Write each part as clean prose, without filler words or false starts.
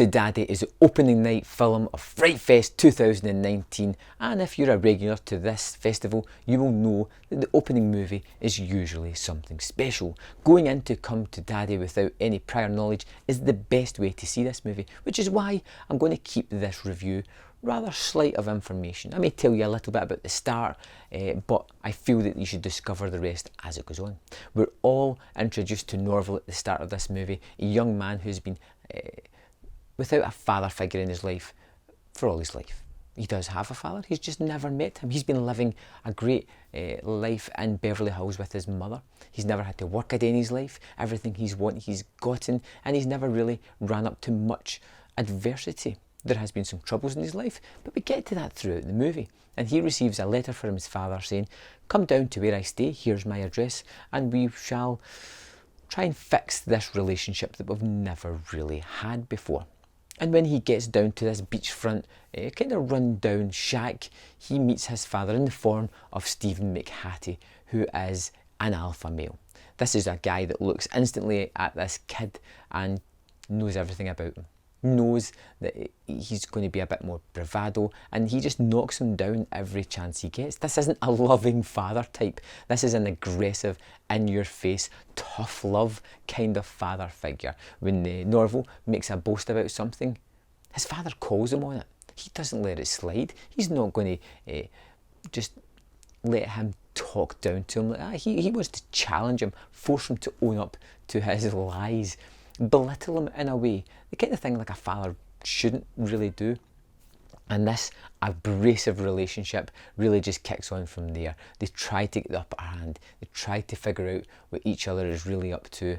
to Daddy is the opening night film of Frightfest 2019, and if you're a regular to this festival, you will know that the opening movie is usually something special. Going in to Come to Daddy without any prior knowledge is the best way to see this movie, which is why I'm going to keep this review rather slight of information. I may tell you a little bit about the start, but I feel that you should discover the rest as it goes on. We're all introduced to Norval at the start of this movie, a young man who's been without a father figure in his life for all his life. He does have a father, he's just never met him. He's been living a great life in Beverly Hills with his mother. He's never had to work a day in his life. Everything he's wanted, he's gotten, and he's never really ran up to much adversity. There has been some troubles in his life, but we get to that throughout the movie. And he receives a letter from his father saying, "Come down to where I stay, here's my address, and we shall try and fix this relationship that we've never really had before." And when he gets down to this beachfront, kind of run-down shack, he meets his father in the form of Stephen McHattie, who is an alpha male. This is a guy that looks instantly at this kid and knows everything about him. Knows that he's going to be a bit more bravado, and he just knocks him down every chance he gets. This isn't a loving father type. This is an aggressive, in-your-face, tough love kind of father figure. When Norval makes a boast about something, his father calls him on it. He doesn't let it slide. He's not going to just let him talk down to him like that. He wants to challenge him, force him to own up to his lies, belittle him in a way, the kind of thing like a father shouldn't really do. And this abrasive relationship really just kicks on from there. They try to get the upper hand, they try to figure out what each other is really up to,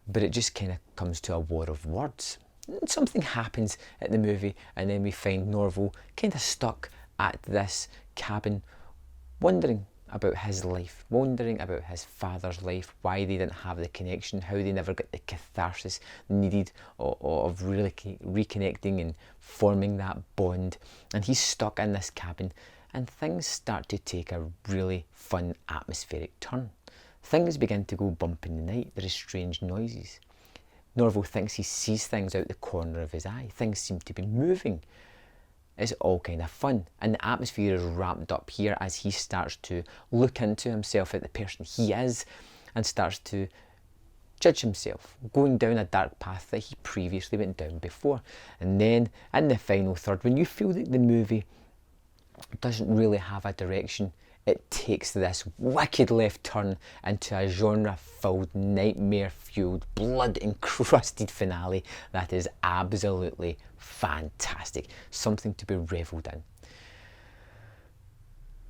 but it just kind of comes to a war of words. And something happens at the movie, and then we find Norval kind of stuck at this cabin, wondering about his life, wondering about his father's life, why they didn't have the connection, how they never got the catharsis needed of really reconnecting and forming that bond. And he's stuck in this cabin, and things start to take a really fun atmospheric turn. Things begin to go bump in the night. There is strange noises. Norval thinks he sees things out the corner of his eye. Things seem to be moving. It's all kind of fun, and the atmosphere is ramped up here as he starts to look into himself at the person he is and starts to judge himself, going down a dark path that he previously went down before. And then in the final third, when you feel that the movie doesn't really have a direction, it takes this wicked left turn into a genre-filled, nightmare-fueled, blood-encrusted finale that is absolutely fantastic. Something to be revelled in.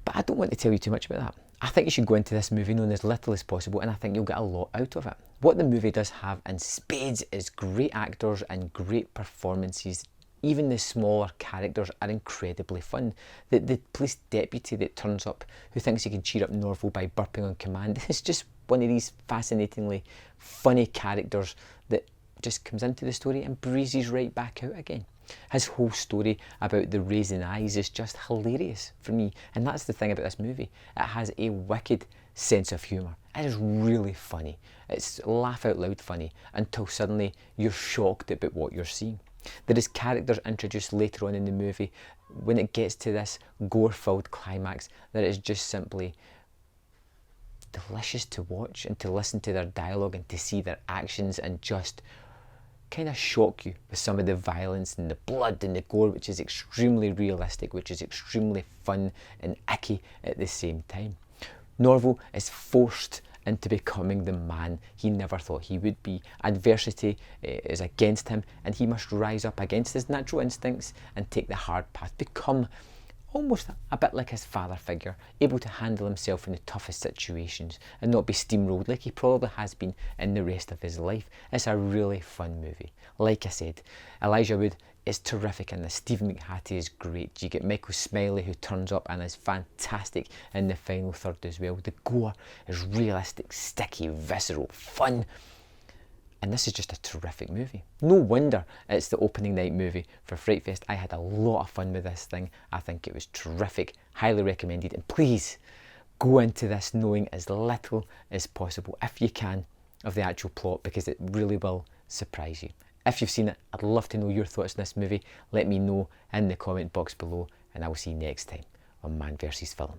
But I don't want to tell you too much about that. I think you should go into this movie knowing as little as possible, and I think you'll get a lot out of it. What the movie does have in spades is great actors and great performances. Even the smaller characters are incredibly fun. The police deputy that turns up, who thinks he can cheer up Norval by burping on command, is just one of these fascinatingly funny characters that just comes into the story and breezes right back out again. His whole story about the raising eyes is just hilarious for me, and that's the thing about this movie. It has a wicked sense of humour. It is really funny. It's laugh out loud funny until suddenly you're shocked about what you're seeing. There is characters introduced later on in the movie. When it gets to this gore-filled climax, that is just simply delicious to watch and to listen to their dialogue and to see their actions and just kind of shock you with some of the violence and the blood and the gore, which is extremely realistic, which is extremely fun and icky at the same time. Norval is forced into becoming the man he never thought he would be. Adversity is against him, and he must rise up against his natural instincts and take the hard path, become almost a bit like his father figure, able to handle himself in the toughest situations and not be steamrolled like he probably has been in the rest of his life. It's a really fun movie. Like I said, Elijah Wood is terrific in this. Stephen McHattie is great. You get Michael Smiley, who turns up and is fantastic in the final third as well. The gore is realistic, sticky, visceral, fun. And this is just a terrific movie. No wonder it's the opening night movie for Frightfest. I had a lot of fun with this thing. I think it was terrific, highly recommended. And please go into this knowing as little as possible, if you can, of the actual plot, because it really will surprise you. If you've seen it, I'd love to know your thoughts on this movie. Let me know in the comment box below, and I will see you next time on Man vs. Film.